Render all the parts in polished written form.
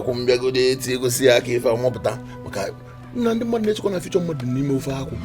Kumbia go de eti go si aka ife amopụta maka nna ndị mmadụ na-echekwa na future mmadụ n'ime ofe akwụ.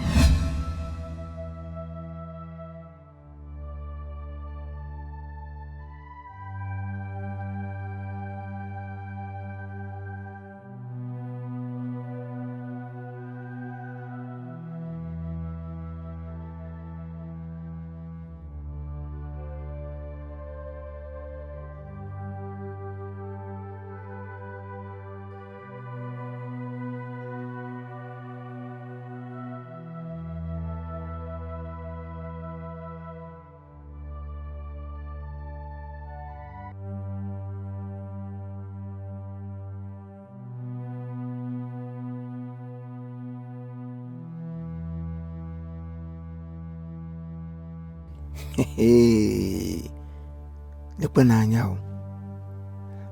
Lekwe n'anya o.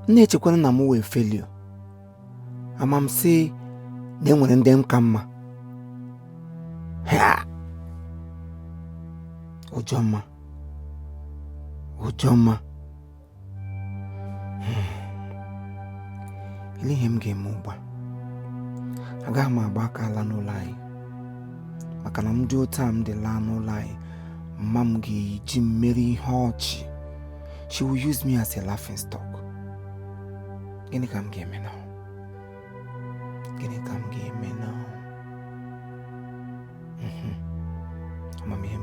Na-echekwana na m wee failure. Ama m sị na enwere ndị m ka mma. Ha! Ujoma. Ile ihe m ga-eme ugbu a. Agaghị m agba aka ala n'ụlọ anyị. Maka na m dị otu a m dị laa n'ụlọ anyị. Mom ga-eji mmeri ihe ọchị. She will use me as a laughing stock. Gịnị ka m ga-eme now? Amamihe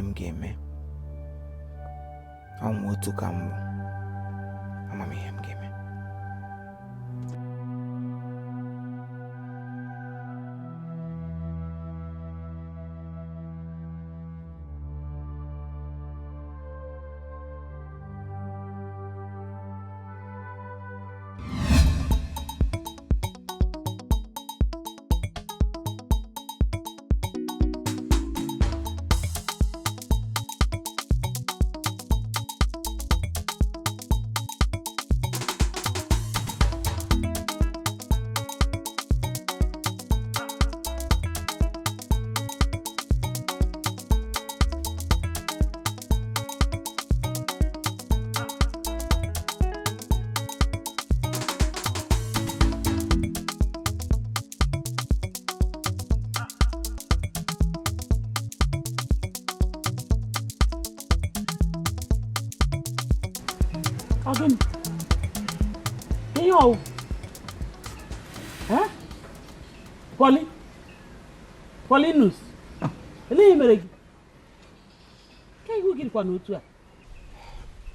m ga-eme. Ọnwụ otu ka mbụ. Amamihe m ga-eme. Again. Yo. Huh? Polinus. Ele mere gị. Ka ihu gị kwa n'otu a.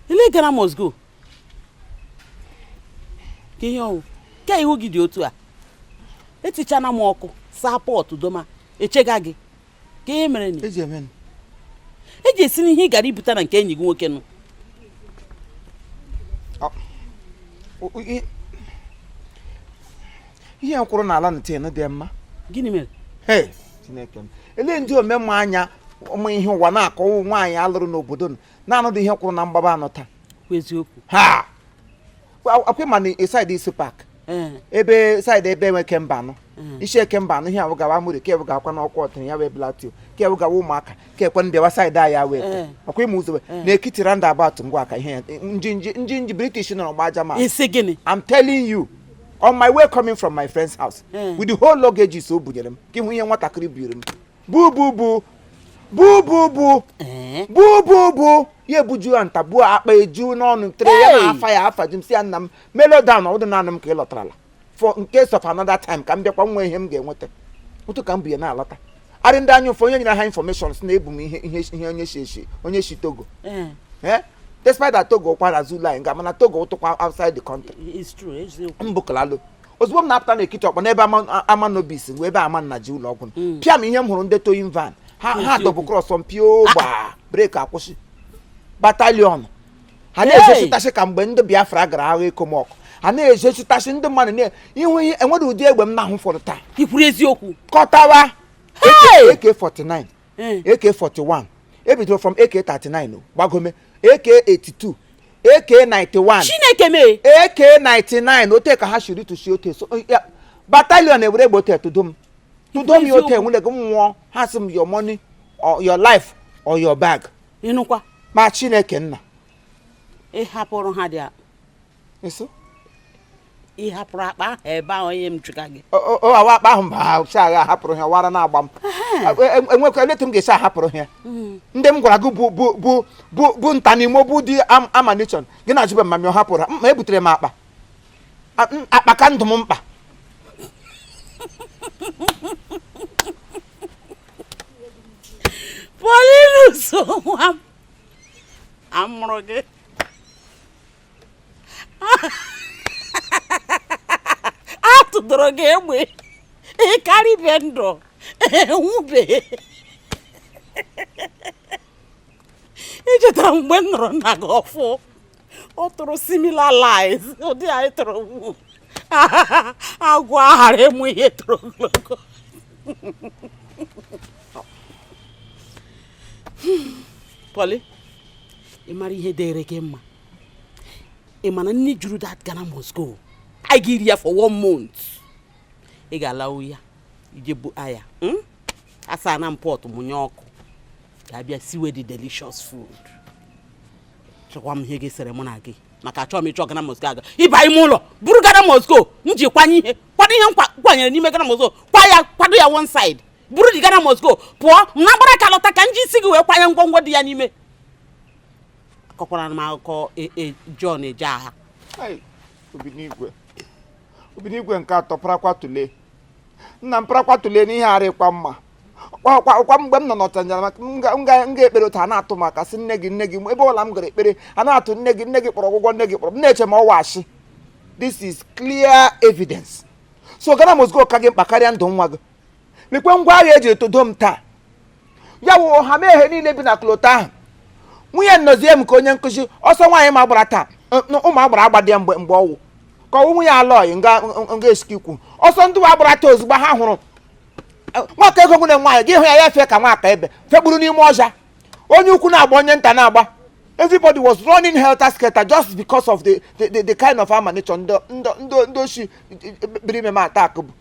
Ele gara must go. Yo. Ka ihu gị dị otu a. Etichana m ọkụ, saa pọtụ doma, echega gị. Ka ihe mere ni? Eji eme. Eji esi n'ihe ị gara ibute na nke enyi gị nwoke nụ. Ihe nkwụrụ n'ala ntị dị mma. Gịnị mere? Hey, Chineke m. Ele ndị omemme anya ụmụ ihe ụwa na-akọwa nwaanyị alụrụ n'obodo na-anọdụ ihe kwụrụ na mgbaba anọ taa. Eziokwu. Ha! Akwa ma na side isi park. Ebe side ebe enwe kemba anọ. Isi ekemba anọ ihe ahụ gawa mụrụ ke ebuga akwa n'ọkwa ọtịrị ya wee blatio. Ke ebuga ụmụaka ke ekwe ndị wa side a ya wee. Akwa ịmụ ụzọ na ekiti randa about ngwa aka ihe nji British nọ gbaja ma. Isi gịnị? I'm telling you. On my way coming from my friend's house with the whole luggage so bunyere m ka ihu ihe nwatakịrị biri m bu ye buju anta bu akpa eju n'ọnụ tere ya na afa ya afa jim si nna m melodown ọdụ na m ka ị lọtarala for in case of another time ka m bịakwa nwe ihe m ga-enweta otu ka m bụ ya na-alọta arị ndị anya ụfọ onye nyere ha information si na ebu m ihe onye shi Togo despite that Togo kwara Zulu nga mana Togo ụtụkwa outside the country. It's true. Mbukalalo. Ozugbo m na-apụta n'ekiti ọkpọ n'ebe ama nobis wee ebe ama nna ji ụlọ ọgwụ. Pịa m ihe m hụrụ ndị towing van. Ha double cross on pio gba break akwụsị. Battalion. Ha na-ejechitashi ka mgbe ndị Biafra gara agha ekomọkụ. Ha na-ejechitashi ndị mmadụ ihu ihe enwere ụdị egbe m na-ahụ fọrọ taa. Ikwuru eziokwu. Kọtawa. AK-49. AK-41. Ebidoro from AK-39 gbagome. AK-82, AK-91, Chineke me. AK-99, ote ka ha shiri to ote so battalion ewere gbote to dom yote nwule go nwo ha sim your money or your life or your bag. Inukwa Ma Chineke nna. hapụrụ ha dị eso ị hapụrụ akpa ebe ahụ onye m chụka gị o awa akpa ahụ mba si agha hapụrụ ha wara na-agba m enwekwa eletụ m ga-esi ahapụrụ ha ndị m gwara gị bụ nta n'ime bụ dị amanichon gị na-ajụbe ma m hapụrụ ha ma ebutere m akpa ka ndụ m mkpa Paulinus nwa m amụrụ gị atụdoro gị egbe ịkarịbe ndụ enwube ichetara mgbe m nụrụ nna gị ọfụ ọ tụrụ similar lies ụdị anyị tụrụ wu agwọ aghara ịmụ ihe toro ogologo Poli, ị mara ihe dịrị gị mma ị mana nne juru that Ghana must go I give ya for 1 month ị ga-alawu ya ije bụ aya asa na mpọt mụnye ọkụ ga-abịa siwe the delicious food chọkwa m ihe gị sere mụ na gị maka achọ m ịchọ Ghana must go aga ịba ime ụlọ buru Ghana must go m ji kwanye ihe kwado ihe kwanyere n'ime Ghana must go kwado ya one side buru the Ghana must go pụọ m na gbara ka lọta ka nji isi gị wee kwanye ngwongwo dị ya n'ime akọkwara m akụkọ John eje agha obinigwe nke atọ prakwatule nna m prakwatule n'ihe arịkwa mma kwa mgbe m nọ n'ọtanja maka m ga-ekpere otu a na-atụ maka sị nne gị ebe ọla m gara ekpere a na-atụ nne gị kpọrọ ọgwụgwọ nne gị kpọrọ m na-eche ma ọ washi this is clear evidence so Ghana must go ka gị mkpa karịa ndụ nwa gị lekwe ngwa agha eji etodo m taa ya wụ ọha meghe niile bi na klota ahụ nwunye nnozie m ka onye nkụzi ọsọ nwaanyị ma gbara taa ụmụ agbara agbadị ya mgbe ọwụ ka ọwụ nwunye alọghị nga esikikwu ọsọ ndị agbara taa ozugbo ha hụrụ nwaka ego nwunye nwaanyị gị hụ ya fee ka nwaka ebe fekpuru n'ime ọja onye ukwu na-agba onye nta na-agba everybody was running helter skelter just because of the kind of amanichọ ndị oshi biri ime m atak bụ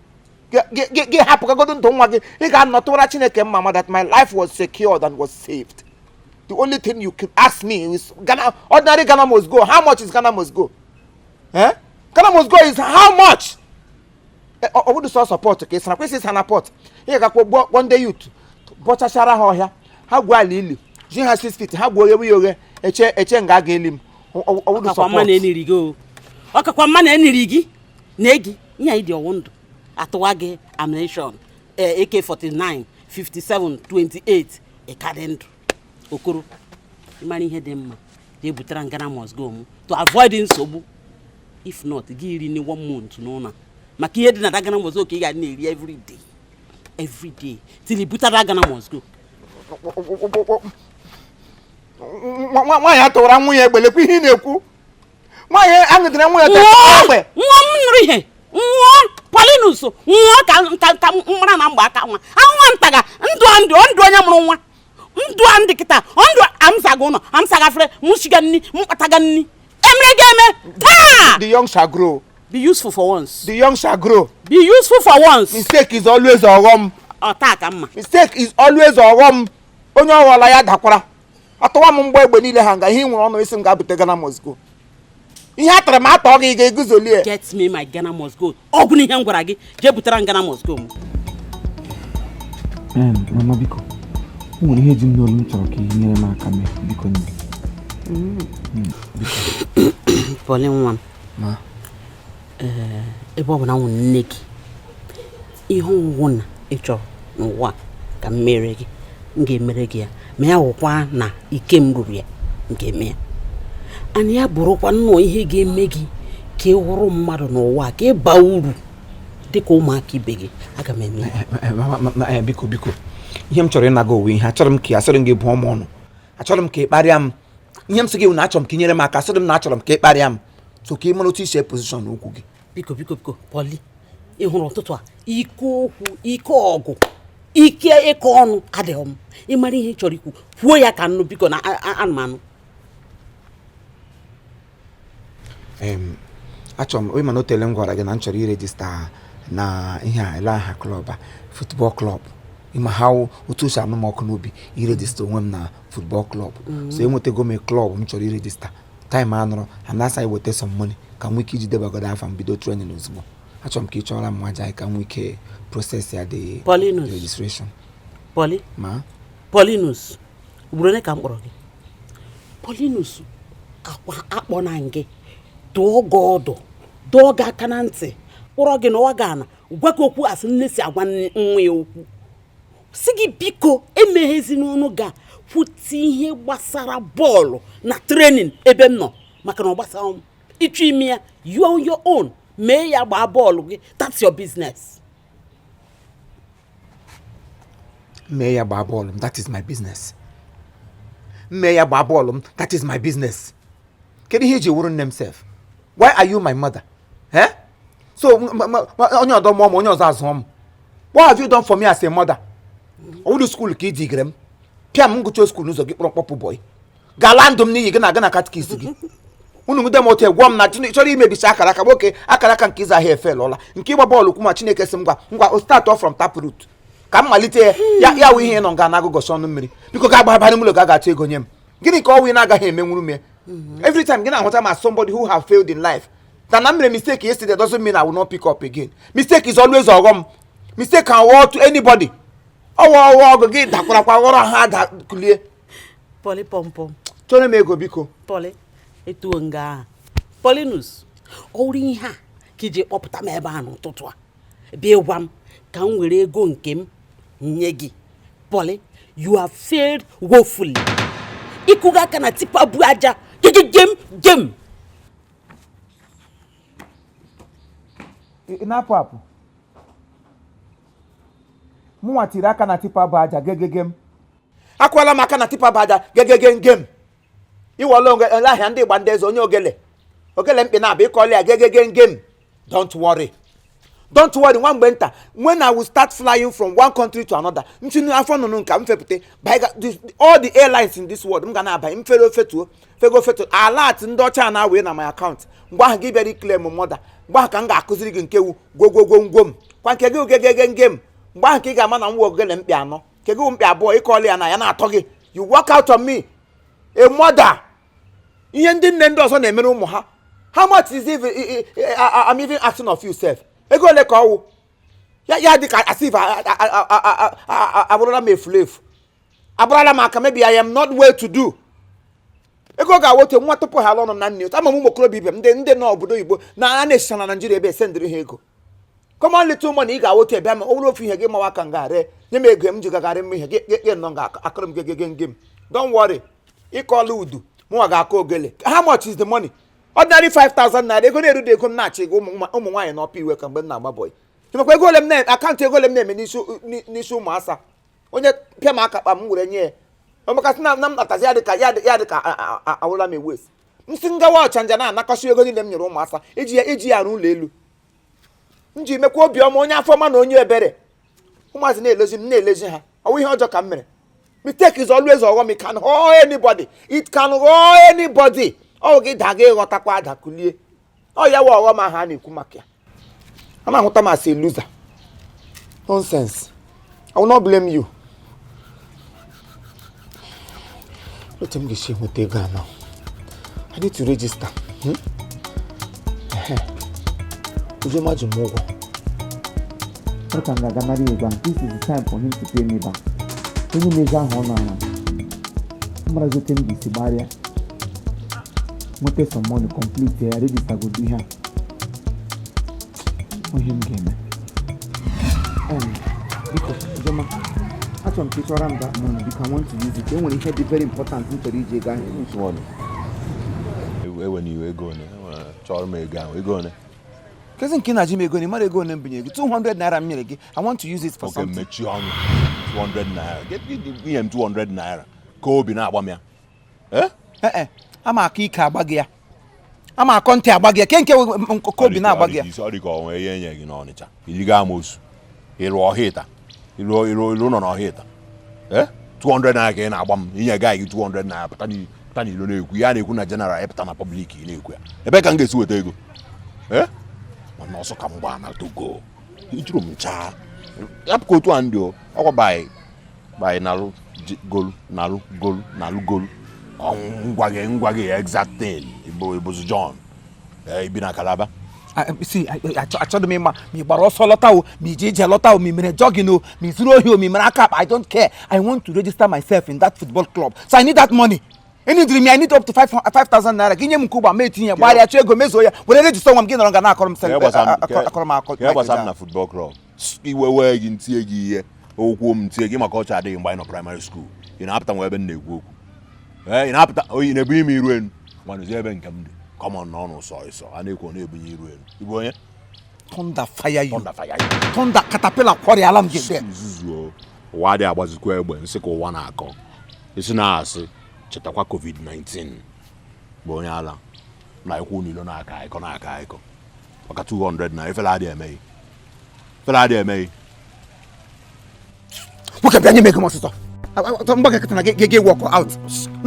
gị hapụgagodo ndụ nwa gị ị ga-anọtụra Chineke mma that my life was secured and was saved. The only thing you can ask me is ordinary Ghana must go. How much is Ghana must go? Ghana must go is how much? I would so support okay. So na support. Here ga kwo one day youth. Bochachara ha ohia. Ha gwa alilu. Ji ha 6 feet. Ha gwo yowe eche nga ga elim. I would support. Akwa na eniri go. Akwa mma na eniri gi. Na egi. Nya idi owondo. Atwa gi ammunition. AK49, 57, 28. Ekadendo. Okoro imani ihe dị mma dị ebutara Ghana must go to avoid nsogbu if not gị iri ni 1 month n'ụna maka ihe dị na Ghana must go ka ị ga na-eri every day till ibutara Ghana must go nwaanyị atụwara nwunye egbelekwa ihe na-ekwu nwaanyị aṅụdịra nwunye egbe nwa m nụrụ ihe nwa Paulinus nwa ka mara na mgba aka nwa anwa ntaga ndụ onye mụrụ nwa ndụ ndị kịta ndụ amsaga ụnọ amsaga fere mushiga nni mkpataga nni emere game taa the young shall grow be useful for once the young shall grow be useful for once mistake is always ọghọm taa ka mma mistake is always ọghọm onye ọghọla ya dakwara atụwa m mgbe egbe niile ha nga ihe nwere ọnụ isi m ga-abute Ghana must go ihe atara m atọ gị ga-eguzoli get me my Ghana must go ọgwụ ihe m gwara gị jee butere Ghana must go mama biko nwere ihe ji m n'olu m chọrọ ka ihe nyere m aka mee biko nne Poli nwa ma ebe ọ bụ na nwụ nne gị ihe ọwụwụ na ị chọrọ n'ụwa ka m mere gị m ga-emere gị ya ma ya wụkwa na ike m ruru ya nke eme ya anyị ya bụrụkwa nnọọ ihe ga-eme gị ka ị hụrụ mmadụ n'ụwa ka ị baa uru dịka ụmụaka ibe gị aga m eme ya biko ihe m chọrọ ịnaga owe ihe achọrọ m ka asịrị m gị bụ ọmụ ọnụ achọrọ m ka ị kparịa m ihe m sị gị na achọrọ m ka ị nyere m aka asịrị m na achọrọ m ka ị kparịa m so ka ị mara otu isi pozishọn okwu gị biko Poli ị hụrụ ụtụtụ a ike okwu ike ọgụ ike ịkọ ọnụ adịghị m ị mara ihe ị chọrọ ikwu kwuo ya ka nnụ biko na anụmanụ achọrọ m onye mana otele m gwara gị na m chọrọ irejista na ihe a ele aha klọb a football club ịma ha otu osi anụ m ọkụ n'obi irejista onwe m na football club so enwetago m klọb m chọrọ irejista time anọrọ and that's I wete some money ka m ike iji debagodo afa m bido training ozugbo achọrọ m ka ị chọrọ m aja ka m ike process ya the registration. Paulinus ugboro ka m kpọrọ gị Paulinus akpọ na gị dụọ gị ọdụ dụọ gị aka na ntị kpọrọ gị n'ọwa gị ana gwa gị okwu asị nne si agwa nwa ya okwu si gị biko emeghezi n'ọnụ ga kwute ihe gbasara bọọlụ na training ebe m nọ maka na ọ gbasara m ịchọ ime ya you on your own mee ya gbaa bọọlụ gị that's your business. Mee ya gbaa bọọlụ m that is my business. Mee ya gbaa bọọlụ m that is my business. Kedu ihe iji wuru nne m sef? Why are you my mother? Eh? So onye ọdọ mụọ m onye ọzọ azụọ m. What have you done for me as a mother? Owu school ka iji gere m. Pịa m ngụcha school n'ụzọ gị kpọrọ mkpọpụ boy. Gala ndụ m n'iyi gị na-aga na katikis gị. Unu ngide m otu egwọ m na chọrọ imebicha akara aka nwoke akara aka nke ịza ahịa efe lọla nke ịgba bọọlụ kwu ma Chineke sị m ngwa o start off from tap root ka m malite ya wụ ihe nọ nga na-agụgọsi ọnụ mmiri biko ga agbabarị m ụlọ ga-achọ ego nye m gịnị ka ọwụ ị na-agaghị emenwuru m ya every time gị na-ahụta ma somebody who have failed in life na mere mistake yesterday doesn't mean I will not pick up again. Mistake is always ọghọm. Mistake can work to anybody. Ọgụ gị dakwara ghọrọ ha da kulie. Poli pom. Chọrọ m ego biko. Poli etuo nga Paulinus ọrụ ihe a ka iji kpọpụta m ebe a n'ụtụtụ a bịa gwa m ka m were ego nke m nye gị. Poli, you have failed woefully. Ịkụga aka na tipa bu aja gem. Na-apụ apụ mụnwa tiri aka na tipa bụ aja gegegem akwala m aka na tipa bụ aja gegegem iwọla ole ahịa ndị Igba ndị eze onye ogele mkpi na-abịa ịkọli ya gegegem. Don't worry nwa mgbe nta when I will start flying from one country to another ntinu afọ nnụnụ nka m fepụta all the airlines in this world m ga na-abanye mfere ofetuo alert ndị ọcha na-awee na my account mgbe ahụ gị bịara ikele m mọda mgbe ahụ ka m ga-akụziri gị nke wu gwogwogwom kwa nke gị ogegegem mgbe ahụ ka ị ga-ama na nwa ogele mkpi anọ nke gị mkpi abụọ ịkọli ya na ya na-atọ gị you work out on me a mother. Ihe ndị nne ndị ọzọ na-emere ụmụ ha how much is I'm even asking of you self ego ole ka ọwụ ya dị ka asif abụrụla m efulefu abụrụla m aka maybe I am not well to do ego ga-awote nwa tupu ha alụ ọnụ na nne ama m ụmụ okorobịa ibe m ndị nọ obodo Igbo na na-esicha na Nigeria ebe esendịrị ha ego come on little money ị ga-awote ebe ma ọ bụrụ ofu ihe gị mawa aka nga re nye m ego m ji gagarị m ihe gị nọ nga akụrụ m gegegem don't worry ịkọla udu mụnwa ga-akọ ogele how much is the money? Ordinary 5,000 naira ego na-eru ego m na-achị ego ụmụ nwaanyị n'ọpa iwe ka mgbe m na-agba bọị chemekwa ego ole m akaụntụ ego ole m na-eme n'isi ụmụ asa onye pịa m aka kpa m were nye ya ọmakasị na m natazi ya dịka awụla m ewes m si ngawa ọchanja na-anakọsi ego niile m nyere ụmụ asa eji ya arụ ụlọ elu m ji mekwa obiọma onye afọma na onye ebere ụmụazị na-elezi ha ọwụ ihe ọjọọ ka m mere. Mistake is always ọghọm. It can ghọọ anybody ọ gị daga ịghọtakwa adakulie ọ ya wa ọghọm ahụ a na-ekwu maka ya a na-ahụta m as a loser. Nonsense. I will not blame you. Let me get with ego now. I need to register. Would you imagine more? This is the time for him to pay me back. Onye na-eji ahụ ọ na-ara mara zote m ga-esi gbarịa nweta some money complete ya register go do ihe onye m ga-eme biko Ijoma achọrọ m ka ị chọrọ m that money because I want to use it. Enwere ihe dị very important m chọrọ iji ego ahụ ewen iwe ego one chọrọ m ego ahụ ego one kezi nke na-ji m ego ne mara ego one m binye gị 200 naira m nyere gị I want to use it for something. mechi ọnụ 200 naira get me 200 naira ka obi na-agba m ya ama aka ike agba gị ya ama akọ ntị agba gị ya nke ka obi na-agba gị ya ọ dị ka onwe ihe enye gị n'Ọnịcha iriga amosu ịrụ ọhịta iru nọ n'ọhịta 200 naira ka ị na-agba m inye gị 200 naira pụta n'ilo na-ekwu ya na-ekwu na general ịpụta na public ị na-ekwu ya ebe ka m ga-esi weta ego mana ọsọ ka m gbaa na togo ijuru m chaa ya pụka otu a ndị ọkwa baị nalụ golu ngwa gị exact thing Igbo's John ibi na Calabar. See, achọrọ m ịma ma ị gbara ọsọ lọta o ma ije ije lọta o ma ị mere jogging o ma ị zuru ohi o ma ị mere aka I don't care. I want to register myself in that football club, so I need that money. Any dream I need up to 5,000 naira. Gị nye m nke ụgba ma etinye gbarịa chọ ego mezuo ya were register nwa m gị nọrọ nga na-akọrọ m gbasa m na football club iwe wee gị ntie gị ihe okwu m ntie gị maka ọcha adịghị mgbe anyị nọ primary school ị na-apụta nwa ebe m na-ekwu okwu ị na-apụta oyi na-ebu ime iru enu nwanụzi ebe nke m dị kọmọn n'ọnụ sọ a na-ekwu na-ebunye iru enu ịbụ onye thunder fire you thunder caterpillar kwọrịala m gị nzuzuo ụwa adịghị agbazikwa egbe nsị ka ụwa na-akọ isi na-asị chetakwa COVID-19 bụ onye ala na ekwu n'ilo na-aka akọ maka 200 na efela adịghị emeghị nwoke bịa nye m ego m ọsịsọ mgbagị nkịtị na gị walk out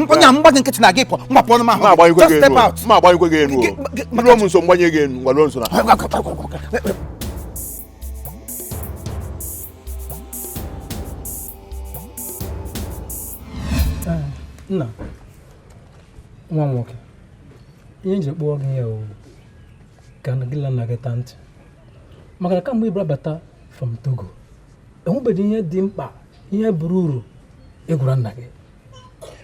onye mgbagị nkịtị na gị pụ mgbapụ ọnụ m ahụ just step out ma agbanyekwe gị enu ruo m nso mgbanye gị enu gwalo nso na nna nwa nwoke ihe nji kpọọ gị ya o ka gị la nna gị taa ntị maka na kamgbe ịbara bata from Togo enwebeghị ihe dị mkpa ihe buru uru ịgwara nna gị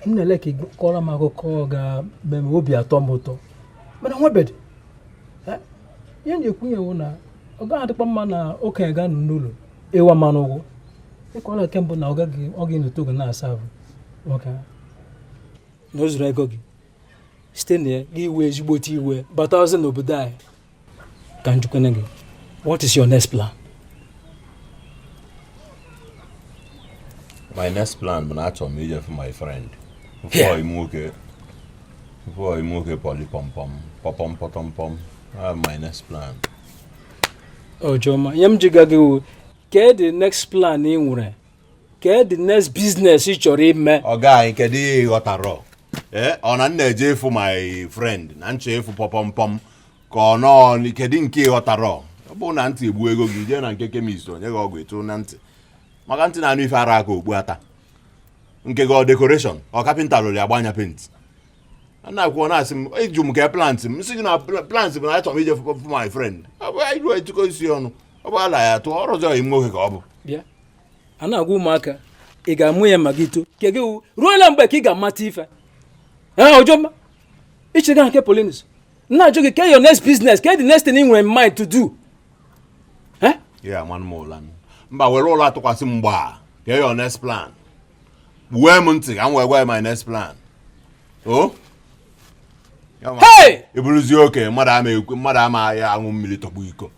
m na-ele ka ị kọrọ m akụkọ ga-eme m obi atọ m ụtọ mana nwebeghị ihe nji ekwu ya wụ na ọ gaghị adịkwa mma na okenye ga nọ n'ụlọ ịwa mmanụ ụgwọ ịkọrọ kembụ na ọ gị na Togo na-asa ahụ nwoke na o zuru ego gị site na ya gị iwe ezigbote iwe bata ọzọ n'obodo anyị ka njikwana gị what is your next plan? My next plan bụ na achọrọ m ije for my friend before ime nwoke pọli pọpọm pọtọmpọm my next plan. Ojoma ihe m jiga gị wụ kee the next plan ị nwere kee the next business ị chọrọ ime. Ọga anyị kedu ihe ịghọtara ọ na nna eje efu my friend na nchọ efu pọpọmpọm ka ọ nọ kedu nke ịghọtara ọ bụ na ntị egbu ego gị jee na nke kemist onye gị ọgwụ etu na ntị maka ntị na-anụ ife ara aka ogbu ata nke gị ọ decoration ọ kapịnta lụrụ ya gbanya penti na-akwụkwọ na-asị m iju m ka plant m sị gị na plant bụ na achọrọ m ije for my friend iru etukọ isi ọnụ ọ bụ ala ya tụọ ọrụ ọzọ ime nwoke ka ọ bụ bịa a na-agwa ụmụaka ị ga-amụ ya ma gị too ke gị ruola mgbe ka ị ga-amata ife Ojoma ichega nke Paulinus na-ajụ gị ke your next business ke the next thing ị nwere in mind to do ya man m ụla mba were ụlọ atụkwasị m gbaa ke your next plan gbuwe m ntị ka m wee gwa my next plan eburuzie oke mmadụ ama ya aṅụ mmiri tọgbu iko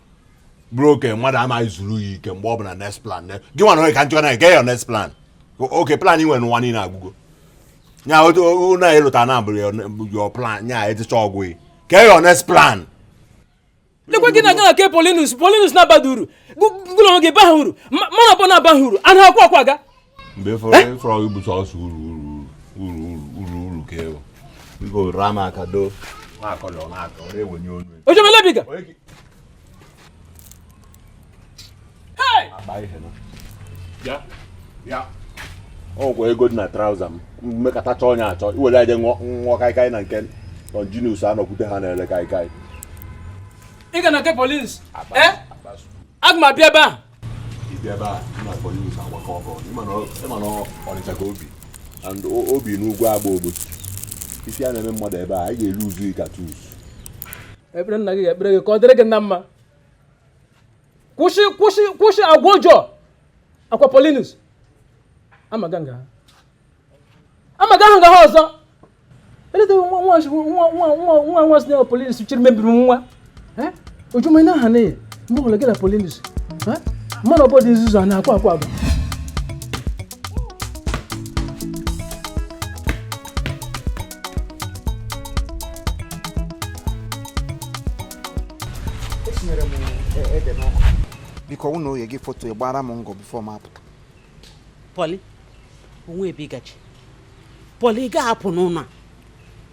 bụrụ oke mmadụ ama izuru ya ike mgbe ọ bụ na next plan gị nwa na ka njikọ na get your next plan oke plan ị nwere n'ụwa niile agwụgo nya na ịlụta na abụrụ your plan nya eticha ọgwụ get your next plan. Lekwa gị na-aga na ke Paulinus na-abada uru gụlọ gị baha uru mana ọbọ na-abaha uru a na-akwa akwa ga mgbe fọrọ igbucha ọsọ uru ka ewu biko rama aka do na-akọrọ na-ewenye onu Ojoma lebiga ọgwụ ego dị na trouser m mmekọtacha onye achọ iwere aje nwa kaikai na nke longinus anọkwute ha na-ele kaikai ị ga na ke Paulinus aga m abịa ebe a ịbịa ebe a na Paulinus agbakọ ọkọ ịma na ọnịcha ka obi and obi n'ugwu agba ogbochi isi a na-eme mmadụ ebe a anyị ga-elu uzu ikatus ekpere nna gị ga-ekpere gị ka ọ dịrị gị na mma kwụsị agwa ọjọọ akwa Paulinus amaga ahụ ga ha ọzọ eleta nwa si na Paulinus chiri mebiri m nwa Ojoma na aha na ya mgbe ọbụla gị na Paulinus mmadụ ọbọdụ izuzu a na-akwa agwa biko ụnụ oye gị foto gbara m ngọ bifo m apụta Pọli onwe ebe ịgachi Pọli ị ga-apụ n'ụlọ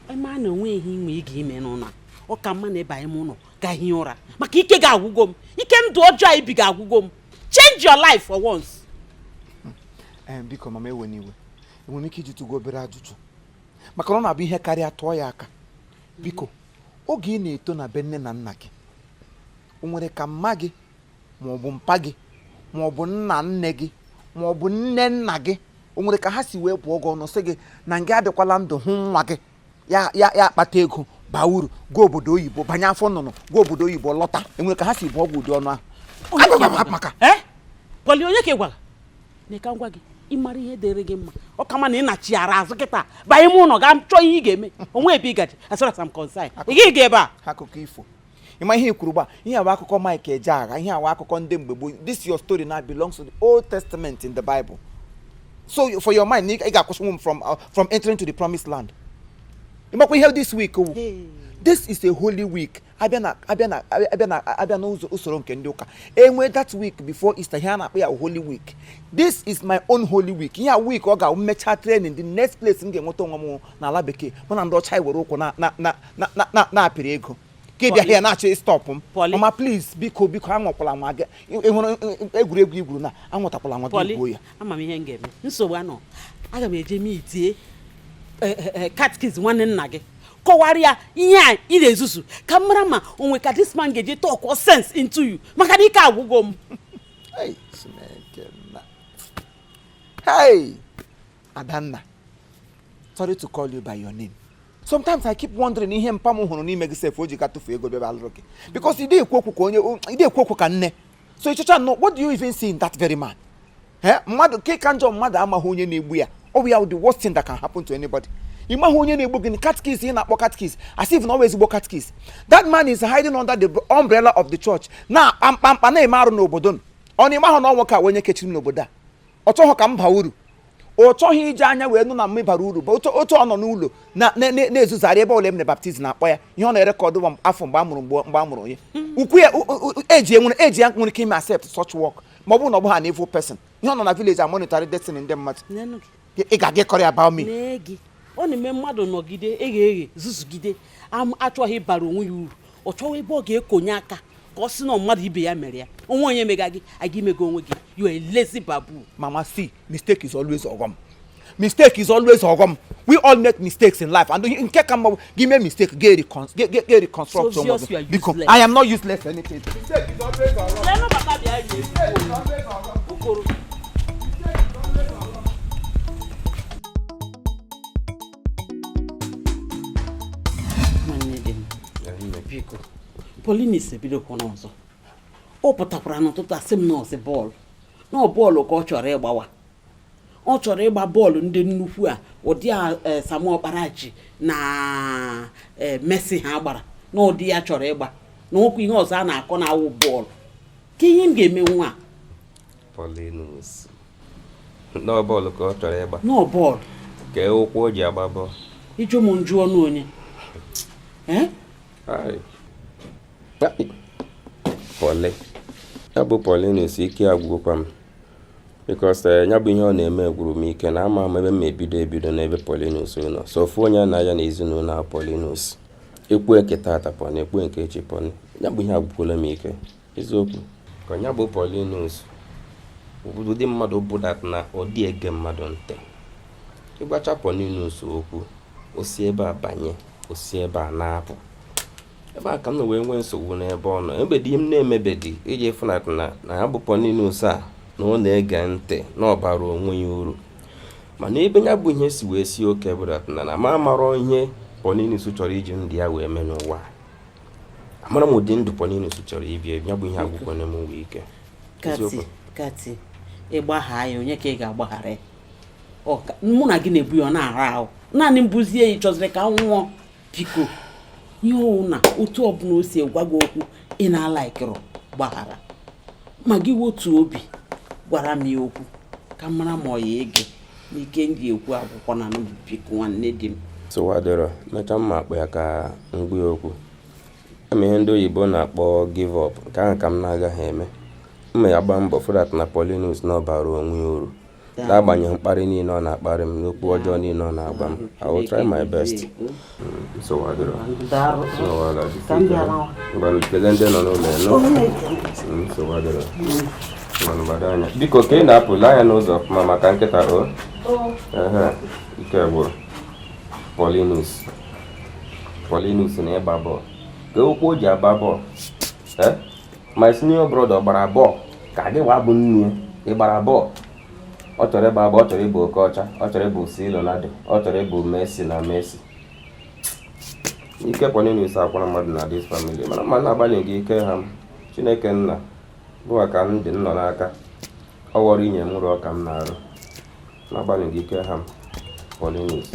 a ma na onwe ihe inwe ị ga-ime n'ụlọ ọ ka mma na ebe anyị m ụlọ gaghị ụra maka ike ga-agwụgo m ike ndụ ọjọọ anyị bi ga-agwụgo m change your life for once. Biko mama ewe n'iwe enwere ike iji tụgo obere ajụjụ maka na ọ na-abụ ihe karịa tụọ ya aka. Biko oge ị na-eto na be nne na nna gị o nwere ka mma gị maọbụ mpa gị maọbụ nna nne gị maọbụ nne nna gị o nwere ka ha si wee pụọ gị ọnụ sị gị na nga adịkwala ndụ hụ nwa gị ya akpata ego baa uru gaa obodo oyibo banye afọ nnụnụ gaa obodo oyibo lọta enwere ka ha si bụọ gị ụdị ọnụ ahụ maka Pọli onye ka ị gwara na ka ngwa gị ịmara ihe dịrị gị mma ọ kama na ị nachiara azụ kịta banye ime ụlọ gaa chọọ ihe ị ga-eme onwe ebe ị gaji as I'm concerned ị gaghị ga ebe a akụkọ ifo ịma ihe ikwuru gba ihe awa akụkọ Mike Ejeagha ihe awa akụkọ ndị mgbe gboo. This your story now belongs to the Old Testament in the Bible. So for your mind ị ga-akwụsị m from entering to the promised land. ịmakwa ihe this week this is a holy week. abịa na usoro nke ndị ụka enwe that week before Easter here na akpa ya holy week. This is my own holy week. ihe week ọ ga-emecha training the next place m ga-enweta onwe m n'ala bekee mụ na ndị ọcha were ụkwụ na-apịrị ego ka ịbịa here na-achọ stop m. Mama please biko anwakwala nwa gị ịhụrụ egwuregwu igwuru na anwụtakwala nwa gị igbo ya. Ama m ihe m ga-eme nsogbu anọ aga m eje mitie catechism nwanne nna gị kọwara ya ihe a ị na-ezuzu ka mara ma onwe ka this man ga-eji talk or sense into you maka na ike agwụgo m. Hey Adanna, sorry to call you by your name. Sometimes I keep wondering ihe mpa m hụrụ n'ime gị sef o ji ka tụfu ego bịa alụrụ gị because ị dị ekwu okwu ka nne. So ịchọcha no, what do you even see in that very man? Mmadụ ka njọ mmadụ amaghị onye na-egbu ya. Oh, we are the worst thing that can happen to anybody. Ịmaghị onye na-egbu gị catechist ị na-akpọ catechist as if na always igbo catechist. That man is hiding under the umbrella of the church. Na mkpamkpa na-eme arụ n'obodo. Ọ na ịmahụ na ọnwụ ka onye kechiri n'obodo a. Ọ chọghị ka m baa uru. Ọ chọghị ije anya wee nụ na m bara uru. Otu ọ nọ n'ụlọ na-ezuzarị ebe ole m na baptizim na-akpọ ya. Ihe ọ na-erekọdụ afọ mgbe a mụrụ onye. Ukwu ya eji nwere ike ime accept such work. Ma ọ bụrụ na ọ bụ ha na evil person. Ihe ọ nọ na village a monitor destiny ndị mmadụ. Ị ga-aga kọrọ about me. Ọ na-eme mmadụ nọgide eghe zuzugide achọghị ịbara onwe ya uru ọ chọwa ebe ọ ga-ekonye aka ka ọ sị na mmadụ ibe ya mere ya onwe onye mega gị aga imego onwe gị you are a lazy babu. Mama, see, mistake is always ogom. Mistake is always ogom. We all make mistakes in life and in case give me a mistake get reconstruct so something because I am not useless for anything. Mistake is always ogom. Polinis ebidokwa n'ọzọ ọ pụtakwara n'ụtụtụ asị m nọọsụ bọọlụ na bọọlụ ka ọ chọrọ ịgbawa ọ chọrọ ịgba bọọlụ ndị nnukwu a ụdị Samuel Okparachi na Messi ha gbara na ụdị ya chọrọ ịgba na okwu ihe ọzọ a na-akọ na awụ bọọlụ ka ihe m ga-eme nwa Polinis na bọọlụ ka ọ chọrọ ịgba na bọọlụ ka ụkwụ o ji agba bọọlụ ịjụ m njụ ọnụ onye Pọli ya bụ Polinis ike agwụkwa m because ya bụ ihe ọ na-eme gwụrụ m ike na ama m ebe m ebido n'ebe Polinis nọ so ofu onye na ya na ezinụlọ na Polinis ekwu eketa atapọ na ekwu nke echi pọni ya bụ ihe agwụkwala m ike eziokwu ka ya bụ Polinis ụdị mmadụ bụdat na ọ dị ege mmadụ ntị ịgbacha Polinis okwu osi ebe a banye osi ebe a na-apụ ebe a ka m wee nwee nsogbu n'ebe ọ nọ ebe di m na-emebedi iji fụnat na ya bụ Polinis a na ọ na-ege ntị na ọ bara onwe ya uru mana ebe ya bụ ihe si wee si oke bụdat na ma amarọ ihe Polinis chọrọ iji ndị ya wee mee n'ụwa amara m ụdị ndụ Polinis chọrọ ibi ya bụ ihe agwụkwọ na m wee ike kati ịgbagha ya onye ka ị ga-agbaghara ya mụ na gị na-ebu ya ọ na-ara ahụ naanị mbụzie ya chọziri ka nwụọ biko ihe ọwụ na otu ọbụla o si egwa gị okwu ị na-ala ikiri gbaghara ma gị wotu obi gwara m ya okwu ka mara ma ọ ya ege n'ike ndị ekwu akwụkwọ na biko nwanne di m tụwadoro mecha mma akpa ya ka mgbe okwu ama ihe ndị oyibo na-akpọ give up nke ahụ ka m na-agaghị eme mma ya gba mbọ fụdat na Polinis na ọ bara onwe ya uru n'agbanyeghị mkparị niile ọ na-akparị m n'okwu ọjọọ niile ọ na-agba m I will try my best. Kele ndị nọ n'ụlọ anya biko ka ị na-apụla anya n'ụzọ ọfụma maka nkịta ike gwụrụ Paulinus na ịgba bọọlụ ka okwu o ji agba bọọlụ my senior brother gbara bọọlụ ka gị wa bụ nne ịgbara bọọlụ ọ chọrọ ịgba bọọlụ, ọ chọrọ ịbụ Okocha, ọ chọrọ ịbụ Ronaldo, ọ chọrọ ịbụ Messi na Messi. Ike Paulinus akwara mmadụ na this family mana mma na-agbalị gị ike ha m Chineke nna bụwa ka m dị nnọ n'aka ọ ghọrọ inye m ụlọ ọka m na-arụ na-agbalị gị ike ha m Paulinus.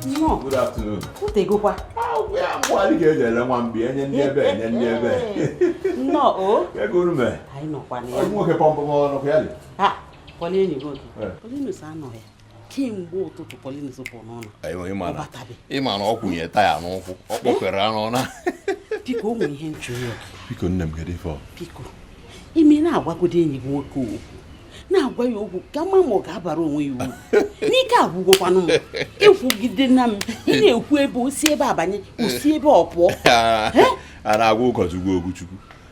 No. Good afternoon. Who take go kwa? We are going to get a long be and No, oh. Yeah, go to me. I know one. I'm going to pump on the Ah, Pauline, you go. Pauline is an oil. King go to Pauline is upon. I know him. Iman open your tire, no, walk around on. Pico, we hint you. Pico, them get it for Pico. You mean now what would you go cool? Now, where you come on, walk up around you. Nika, who go on. If we get the name, you will see Baba, you see Bob. And I will go to go to.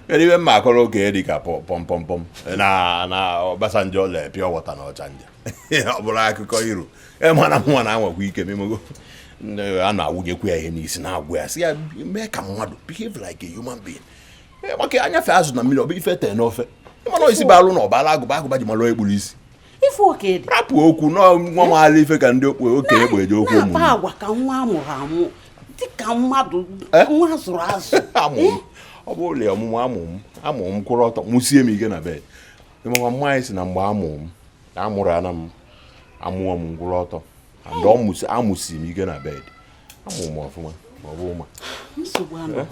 And even Macro okay, pom pom pom. Na Basanjo le pure water no change. But I could call you. And 1 hour week, and I would get queer in his now where see I make a model behave like a human being. Okay, I'm fast na middle be fete enough. You know, isi balloon or balago back by the Malay police. If okay, Rapu oku no mama alife can do okay we do ko mu. Pa wa kan wa mo ha mo. Ti kan madu. Nwa soro aso. Obole amum kworo to musie mi ge na bed. Mo mama isi na mgba amuru anam amuom kworo to. And amusi mi ge na bed. Amum ofuma. Obuma. Nsogbu ano.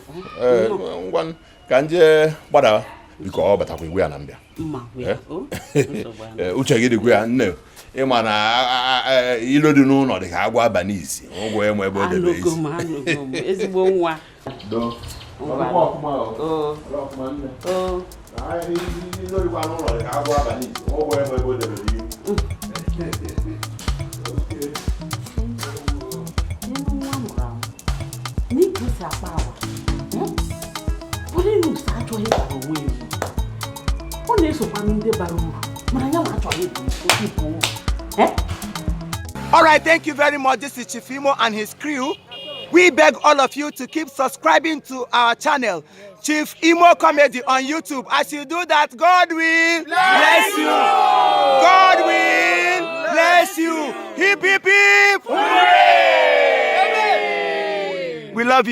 Ngwan kanje gbada because batakwa we anambia. Mma we. Nsogbu ano. Uche gị dịkwa ya nne ịma na ilo dị n'ụlọ dị ka agwa abalị isi ụgwọ enwe ebe o debe isi Anụgo ezigbo nwa do ilo dịkwa n'ụlọ dị ka agwa abalị isi ụgwọ enwe ebe o debe isi nwa mụrụ amụ n'ike si akpa agwa Paulinus achọghị ịbara onwe ya ọ na-esokwa ndị bara uru mana ya achọghị ịbụ uru. All right, thank you very much. This is Chief Imo and his crew. We beg all of you to keep subscribing to our channel, Chief Imo Comedy on YouTube. As you do that, God will bless you. God will